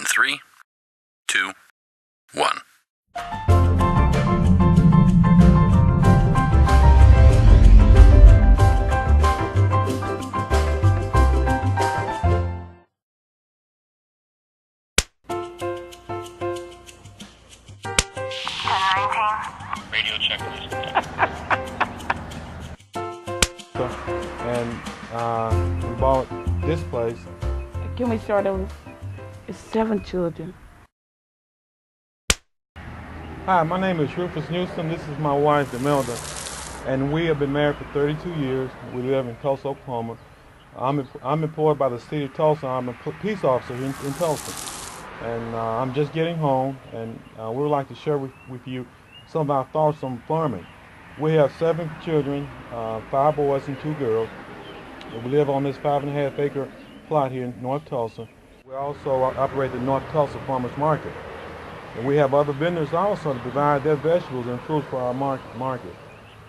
3, 2, 1. Radio checklist. And we bought this place. Can we start over? It's 7 children. Hi, my name is Rufus Newsom. This is my wife, Imelda, and we have been married for 32 years. We live in Tulsa, Oklahoma. I'm employed by the city of Tulsa. I'm a peace officer in Tulsa, and I'm just getting home, and we would like to share with you some of our thoughts on farming. We have 7 children, 5 boys and 2 girls. We live on this 5.5 acre plot here in North Tulsa. We also operate the North Tulsa Farmers Market. And we have other vendors also to provide their vegetables and fruits for our market.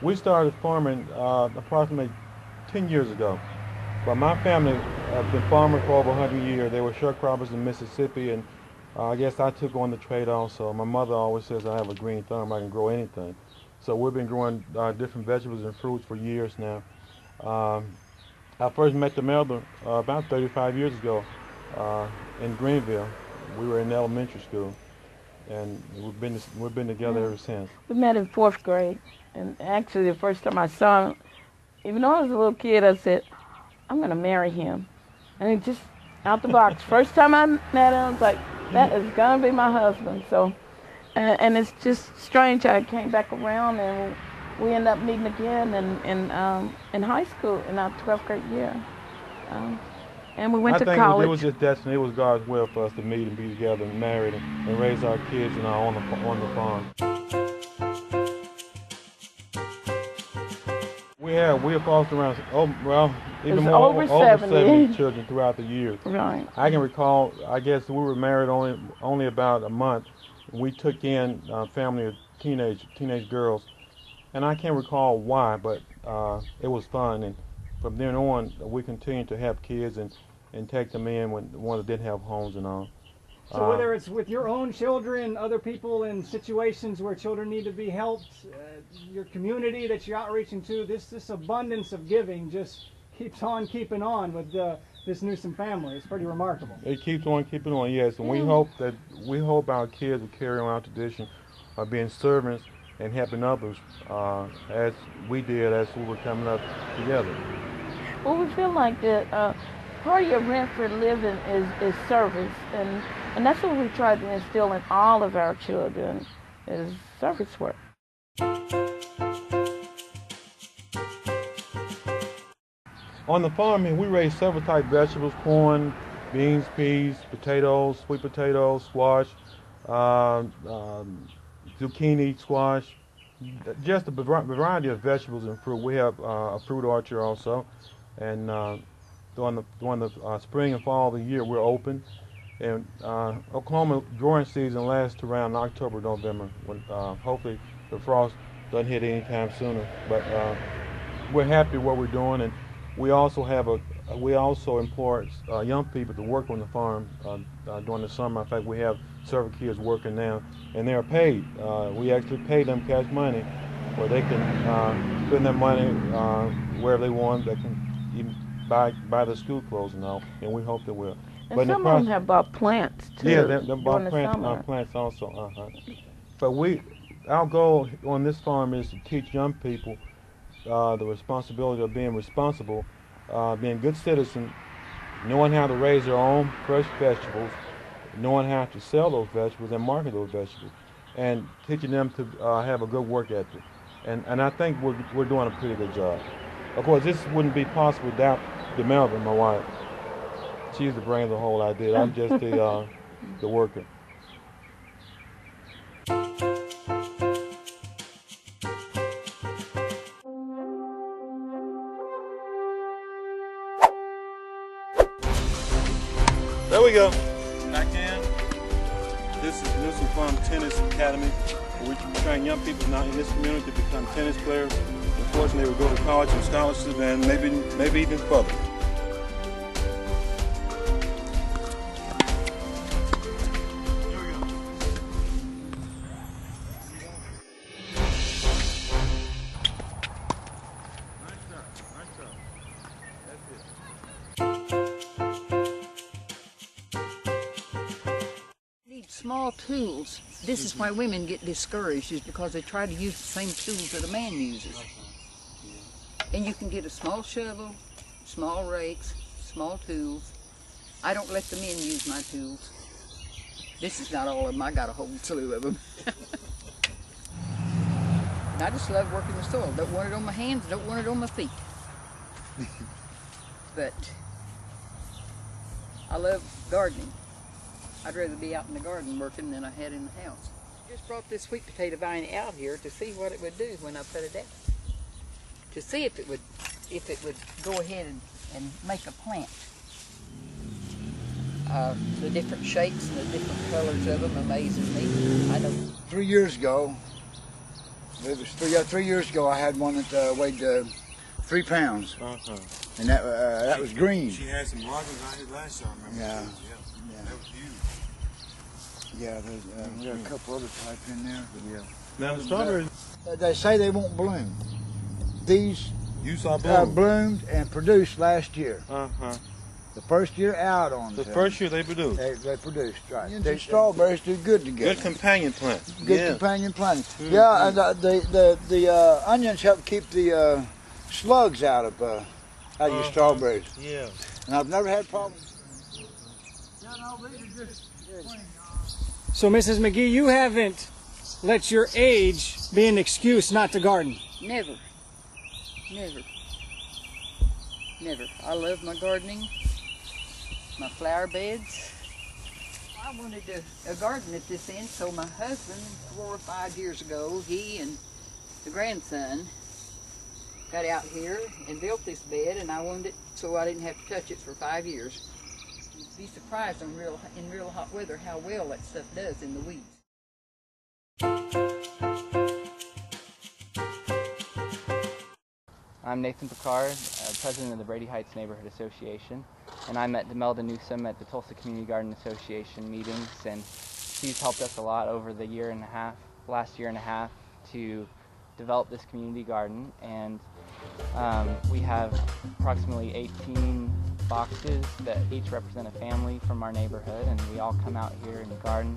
We started farming approximately 10 years ago. But my family has been farmers for over 100 years. They were sharecroppers in Mississippi, and I guess I took on the trade also. My mother always says I have a green thumb, I can grow anything. So we've been growing different vegetables and fruits for years now. I first met Imelda about 35 years ago in Greenville. We were in elementary school, and we've been together ever since. We met in 4th grade, and actually the first time I saw him, even though I was a little kid, I said, I'm going to marry him. And he just, out the box, first time I met him, I was like, that is going to be my husband. So, and it's just strange. I came back around, and we ended up meeting again in high school in our 12th grade year. And we went to college. I think it was just destiny. It was God's will for us to meet and be together and married and raise our kids on the farm. We have fostered around, even more, over 70 children throughout the years. Right. I can recall, I guess we were married only about a month. We took in a family of teenage girls, and I can't recall why, but it was fun. And from then on, we continued to have kids and take them in when the ones that didn't have homes and all. So whether it's with your own children, other people in situations where children need to be helped, your community that you're outreaching to, this abundance of giving just keeps on keeping on with this Newsom family. It's pretty remarkable. It keeps on keeping on, yes. And we hope our kids will carry on our tradition of being servants and helping others as we did as we were coming up together. Well, we feel like that part of your rent for living is service, and that's what we try to instill in all of our children is service work. On the farm, we raise several type of vegetables: corn, beans, peas, potatoes, sweet potatoes, squash, zucchini, squash, just a variety of vegetables and fruit. We have a fruit orchard also, and during the spring and fall of the year, we're open. And Oklahoma growing season lasts around October, November, when hopefully the frost doesn't hit anytime sooner. But we're happy what we're doing, and we also employ young people to work on the farm during the summer. In fact, we have several kids working now, and they're paid. We actually pay them cash money, where they can spend their money wherever they want. They can even buy their school clothes and all, and we hope they will. And but some of them have bought plants too. Yeah, they bought plants also. But our goal on this farm is to teach young people the responsibility of being responsible, being good citizens, knowing how to raise their own fresh vegetables, knowing how to sell those vegetables and market those vegetables, and teaching them to have a good work ethic. And I think we're doing a pretty good job. Of course, this wouldn't be possible without Imelda, my wife. She's the brain of the whole idea. I'm just the worker. There we go. Back in. This is Newsom Farm Tennis Academy, where we train young people now in this community to become tennis players. Unfortunately, they will go to college and scholarships and maybe even further. small tools. This is why women get discouraged, is because they try to use the same tools that a man uses. And you can get a small shovel, small rakes, small tools. I don't let the men use my tools. This is not all of them. I got a whole slew of them. And I just love working the soil. Don't want it on my hands, don't want it on my feet. But I love gardening. I'd rather be out in the garden working than I had in the house. Just brought this sweet potato vine out here to see what it would do when I put it out. To see if it would go ahead and make a plant. The different shapes and the different colors of them amazes me. I know. 3 years ago, it was 3 years ago, I had one that weighed 3 pounds. And that was green. She had some markings on it last year, I remember. Yeah. That was huge. Yeah, there's a couple other type in there. But yeah. Now the strawberries, They say they won't bloom. These you saw bloom. bloomed and produced last year. The first year out on The them. first year they produced. They produced, right. The strawberries do good together. Good companion plant. Good companion planting. Yeah, and the onions help keep the slugs out of your strawberries. Yeah. And I've never had problems. So, Mrs. McGee, you haven't let your age be an excuse not to garden. Never. Never. Never. I love my gardening, my flower beds. I wanted a garden at this end, so my husband, 4 or 5 years ago, he and the grandson got out here and built this bed, and I wanted it so I didn't have to touch it for 5 years. You'd be surprised in real hot weather how well that stuff does in the weeds. I'm Nathan Picard, president of the Brady Heights Neighborhood Association, and I met Demelda Newsom at the Tulsa Community Garden Association meetings, and she's helped us a lot over the last year and a half to develop this community garden, and we have approximately 18 boxes that each represent a family from our neighborhood, and we all come out here and garden.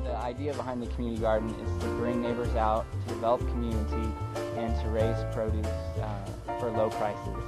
The idea behind the community garden is to bring neighbors out, to develop community, and to raise produce for low prices.